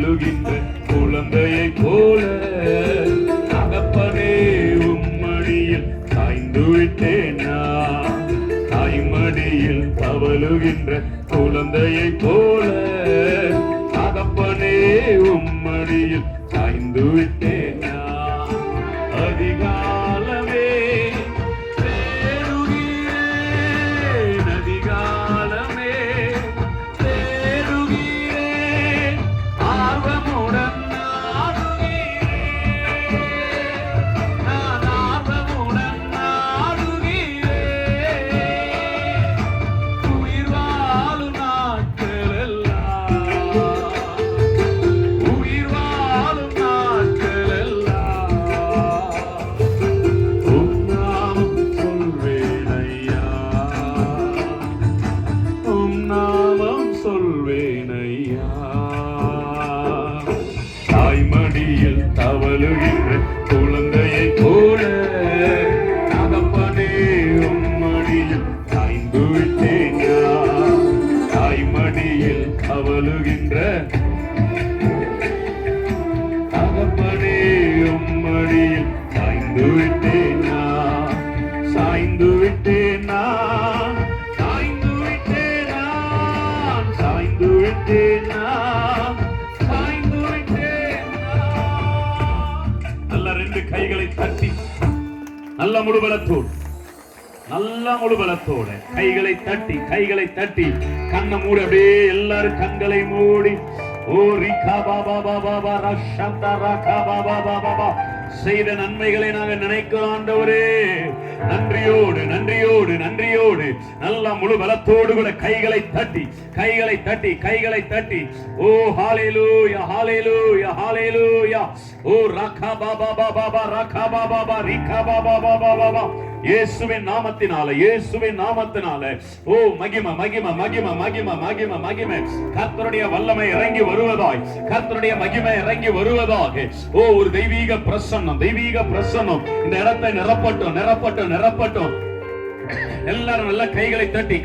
தவழுகின்ற குழந்தையை போல தகப்பனே உம்மடியில் சாய்ந்து விட்டேனா. தாய்மடியில் தவழுகின்ற குழந்தையை போல தகப்பனே உம்மடியில் சாய்ந்து விட்டேனா. அதிகாலமே தேடுகிறேன், அதிகாலமே தேடுகிறேன், ஆர்வமுடன் நாடுகிறேன், நான் ஆர்வமுடன் நாடுகிறேன். உயிர் வாழும் நாட்கள் எல்லாம், உயிர் வாழும் நாட்கள் எல்லாம் உம் நாமம் சொல்வேன் ஐயா, உம் நாமம் சொல்வேன் ஐயா. தாய்மடியில் தவழுகின்ற குழந்தையை போல தகப்பனே உம்மடியில் சாய்ந்து விட்டேனா. தாய்மடியில் தவழுகின்ற தகப்பனே உம்மடியில் சாய்ந்து விட்டேனா. சாய்ந்து விட்டேனா, சாய்ந்து விட்டேனா, சாய்ந்து விட்டேனா, சாய்ந்து விட்டேனா. நல்ல ரெண்டு கைகளை தட்டி நல்ல முழுபலத்தோடு, நல்ல முழுபலத்தோட கைகளை தட்டி கண்ணை மூடி அப்படியே எல்லாரும் கண்களை மூடி ஓ ரிகா பாபா பாபா பாபா ரஷந்தா ரகா பாபா பாபா பாபா செய்த நன்மைகளை நாங்கள் நினைக்கிறோம் ஆண்டவரே. நன்றியோடு நன்றியோடு நன்றியோடு நல்ல முழு பலத்தோடு கூட கைகளை தட்டி ஓ ஹalleluya ஹalleluya ஹalleluya ஓ ரகா பாபா பாபா ரகா பாபா ரிகா பாபா பாபா இயேசுவின் நாமத்தினால ஓ மகிமை மகிமை மகிமை மகிமை மகிமை மகிமை கர்த்தருடைய வல்லமை இறங்கி வருவதாய், கர்த்தருடைய மகிமை இறங்கி வருவதாக. ஓ ஒரு தெய்வீக பிரசன்னம் இந்த இடத்தை நிரப்பட்டும். எல்லாரும் நல்ல கைகளை தட்டி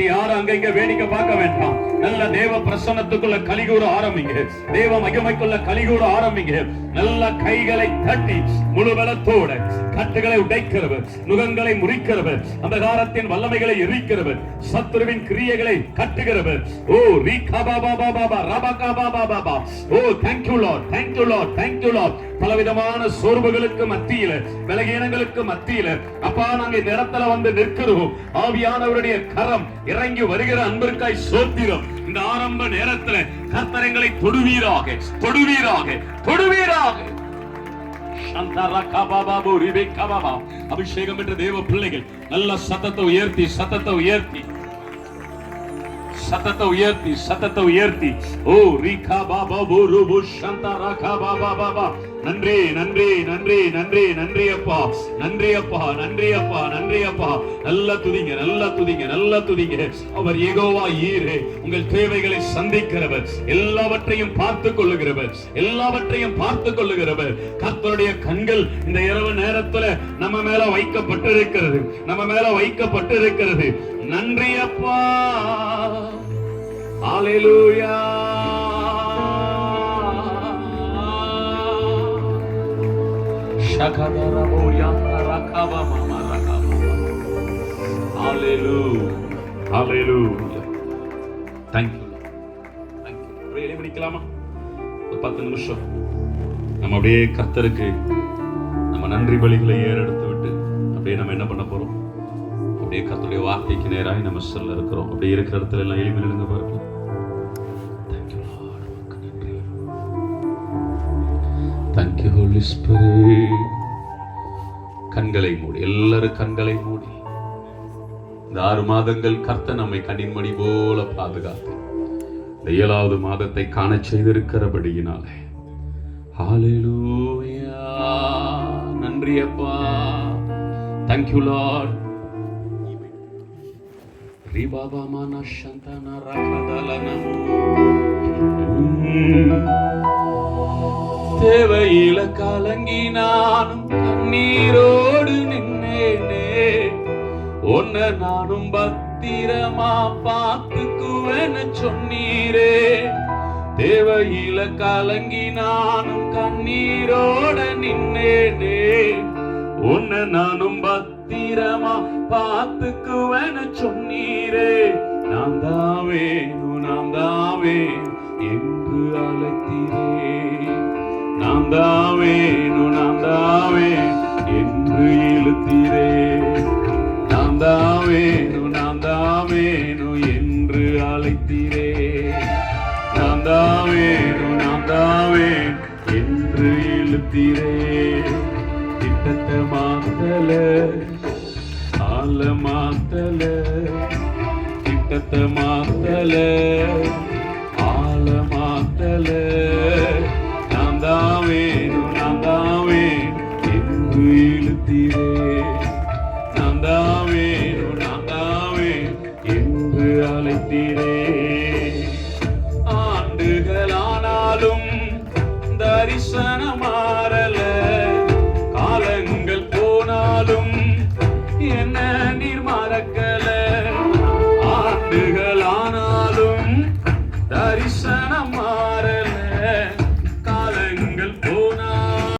யாரும் அங்க வேடிக்கை பார்க்க வேண்டாம். நல்ல தேவ பிரசன்னத்துக்குள்ள கலிகூற ஆரம்பிங்க, தேவ மகிமைக்குள்ள கலிகூற ஆரம்பிங்க. நல்ல கைகளை தட்டி முழு பலத்தோட கட்டுகளை உடைக்கிறவர், நுகங்களை முறிக்கிறவர், அந்தகாரத்தின் வல்லமைகளை எரிக்கிறவர், சத்துருவின் கிரியைகளை கட்டுகிறவர். ஓ ரீகா பாபா பாபா ரபகா பாபா பாபா ஓ thank you lord, thank you lord, thank you lord. பலவிதமான சோர்வுகளுக்கு மத்தியில, பலகீனங்களுக்கு மத்தியில அப்பா நாங்க இந்த இடத்துல வந்து நிற்கிறோம். ஆவியானவருடைய கரம் இறங்கி வருகிற அன்பிற்காய் ஸ்தோத்திரம். இந்த ஆரம்ப நேரத்துல கர்த்தரங்களை தொடுவீராக. அபிஷேகம் பெற்ற தேவ பிள்ளைகள் நல்ல சத்தத்தை உயர்த்தி ஓ ரிகா பாபா போரு சந்தா ரகா பாபா பாபா நன்றி அப்பா, நன்றி அப்பா. நல்ல துதிங்க. அவர் யெகோவா ஈரே, உங்கள் தேவைகளை சந்திக்கிறவர், எல்லாவற்றையும் பார்த்துக் கொள்ளுகிறவர். கர்த்தருடைய கண்கள் இந்த இரவு நேரத்துல நம்ம மேல வைக்கப்பட்டிருக்கிறது. நன்றி அப்பா. ஹalleluya. ஷகதர போயா ரகபா மாமா ரகபா. ஹalleluya. Thank you. அப்படியே படிக்கலாமா? ஒரு 10 நிமிஷம் நம்ம அப்படியே கர்த்தருக்கு நம்ம நன்றி பலிகளை ஏறெடுத்து விட்டு அப்படியே நம்ம என்ன பண்ண போறோம்? அப்படியே கர்த்தருடைய வார்த்தைக்கு நேராக நம்ம சொல்ல இருக்கிறோம். அப்படியே இருக்கிற இடத்துல எல்லாம் எளிமையில் எழுங்க பாருங்க. Thank you Holy Spirit. கண்களை மூடி, எல்லாரும் கண்களை மூடி. இந்த 6 மாதங்கள் கர்த்தர் நம்மை கண்ணின் மணி போல பாதுகாத்து இந்த 7வது மாதத்தை காண செய்திருக்கிறபடியினாலே ஹalleluya. நன்றி அப்பா. Thank you Lord. ரிபாபா மானா சந்தனா ரகதலனமோ தேவையில கலங்கி நானும் கண்ணீரோடு நின்னேனே, உன்னை நானும் பத்திரமா பார்த்துக்குவேன்னு சொன்னீரே. தேவையில கலங்கி நானும் கண்ணீரோட நின்னேனே, உன்னை நானும் பத்திரமா பார்த்துக்குவேன்னு சொன்னீரே. நான் தாவே என்று அழைத்தீரே, நான் தாவே என்று இழுத்தீரே, நான் தாவே என்று அழைத்தீரே, நான் தாவே என்று இழுத்தீரே. திட்டத்தை மாத்தல, ஆள மாத்தல, திட்டத்தை மாத்தல, ஆள மாத்தல, நான் தாவே என்று இழுத்தீரே, நான் தாவே என்று அழைத்தீரே. ஆண்டுகளானாலும் தரிசனம் மாறல, காலங்கள் போனாலும் என்ன நீர் மறக்க